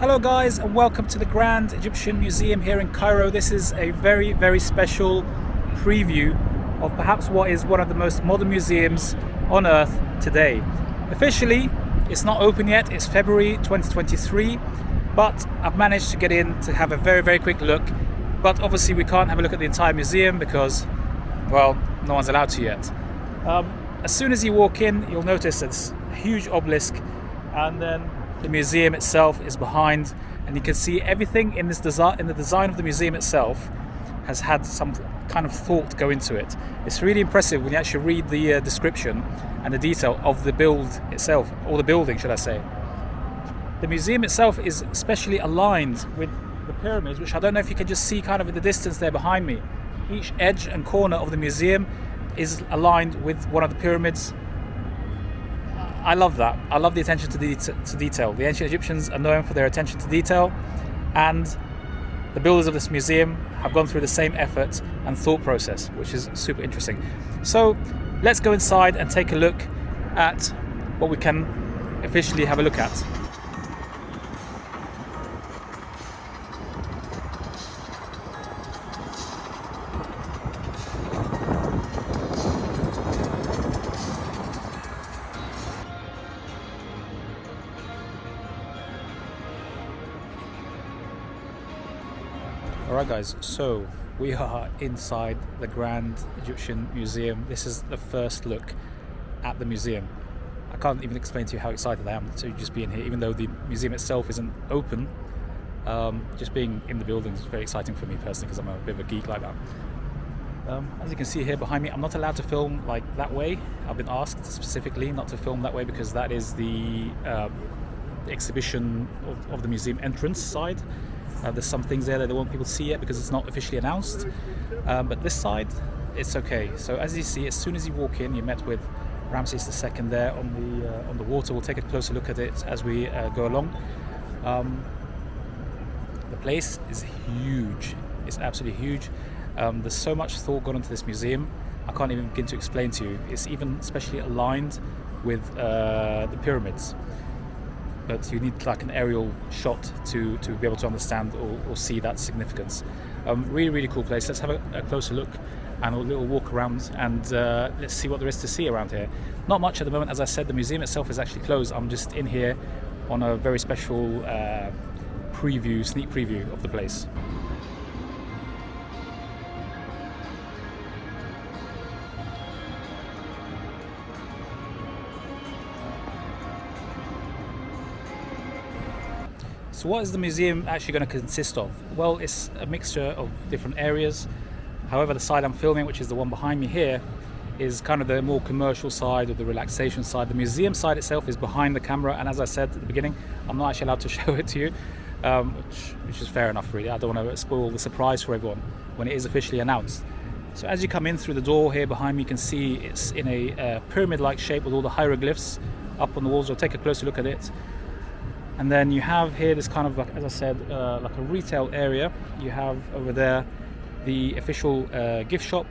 Hello guys, and welcome to the Grand Egyptian Museum here in Cairo. This is a very special preview of perhaps what is one of the most modern museums on earth today. Officially, it's not open yet, it's February 2023, but I've managed to get in to have a very quick look. But obviously we can't have a look at the entire museum because, well, no one's allowed to yet. As soon as you walk in, you'll notice this huge obelisk, and then the museum itself is behind, and you can see everything in this in the design of the museum itself has had some kind of thought go into it. It's really impressive when you actually read the description and the detail of the build itself, or the building, should I say. The museum itself is specially aligned with the pyramids, which I don't know if you can just see kind of in the distance there behind me. Each edge and corner of the museum is aligned with one of the pyramids. I love that. I love the attention to detail. The ancient Egyptians are known for their attention to detail, and the builders of this museum have gone through the same effort and thought process, which is super interesting. So let's go inside and take a look at what we can officially have a look at. Alright guys, so we are inside the Grand Egyptian Museum. This is the first look at the museum. I can't even explain to you how excited I am to just be in here, even though the museum itself isn't open. Just being in the building is very exciting for me personally, because I'm a bit of a geek like that. As you can see here behind me, I'm not allowed to film like that way. I've been asked specifically not to film that way because that is the exhibition of the museum entrance side. There's some things there that they want people to see yet because it's not officially announced, but this side, it's okay. So as you see, as soon as you walk in, you're met with Ramses II there on the water. We'll take a closer look at it as we go along. The place is huge. It's absolutely huge. There's so much thought gone into this museum. I can't even begin to explain to you. It's even especially aligned with the pyramids. But you need like an aerial shot to be able to understand or see that significance. Really cool place. Let's have a closer look and a little walk around, and let's see what there is to see around here. Not much at the moment, as I said. The museum itself is actually closed. I'm just in here on a very special sneak preview of the place. So what is the museum actually going to consist of? Well, it's a mixture of different areas. However, the side I'm filming, which is the one behind me here, is kind of the more commercial side, or the relaxation side. The museum side itself is behind the camera, and as I said at the beginning, I'm not actually allowed to show it to you, which is fair enough really. I don't want to spoil the surprise for everyone when it is officially announced. So as you come in through the door here behind me, you can see it's in a pyramid-like shape with all the hieroglyphs up on the walls. We'll take a closer look at it. And then you have here this kind of, like, as I said, like a retail area. You have over there the official gift shop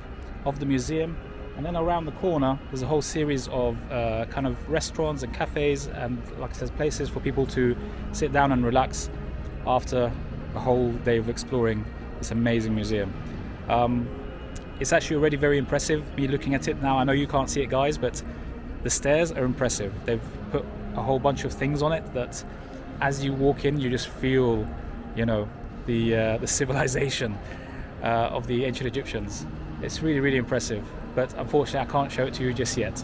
of the museum, and then around the corner there's a whole series of kind of restaurants and cafes, and like I said, places for people to sit down and relax after a whole day of exploring this amazing museum. It's actually already very impressive, me looking at it now. I know you can't see it guys, but the stairs are impressive. They've put a whole bunch of things on it that as you walk in, you just feel, you know, the civilization of the ancient Egyptians. It's really impressive, but unfortunately I can't show it to you just yet.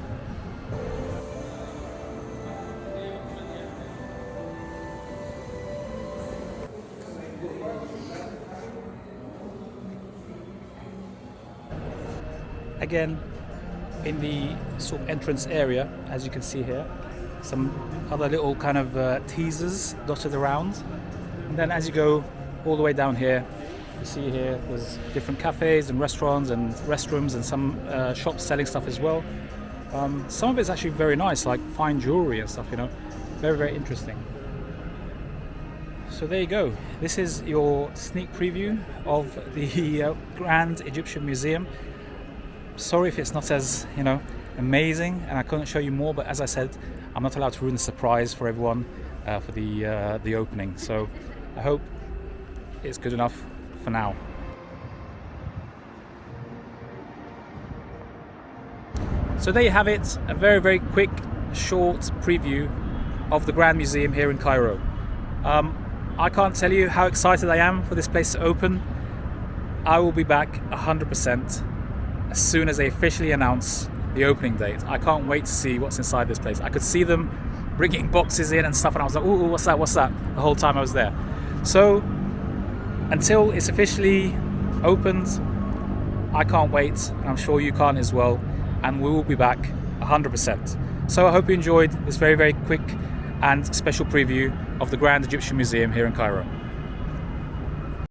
Again, in the sort of entrance area, as you can see here, some other little kind of teasers dotted around, and then as you go all the way down here, you see here there's different cafes and restaurants and restrooms, and some shops selling stuff as well. Some of it's actually very nice, like fine jewelry and stuff, you know, very interesting. So there you go. This is your sneak preview of the Grand Egyptian Museum. Sorry if it's not as, you know, amazing and I couldn't show you more, but as I said, I'm not allowed to ruin the surprise for everyone. for the opening. So I hope it's good enough for now. So there you have it, a very, very quick, short preview of the Grand Museum here in Cairo. I can't tell you how excited I am for this place to open. I will be back 100% as soon as they officially announce the opening date. I can't wait to see what's inside this place. I could see them bringing boxes in and stuff, and I was like, ooh, what's that, the whole time I was there. So until it's officially opened, I can't wait, and I'm sure you can't as well, and we will be back 100%. So I hope you enjoyed this very, very quick and special preview of the Grand Egyptian Museum here in Cairo.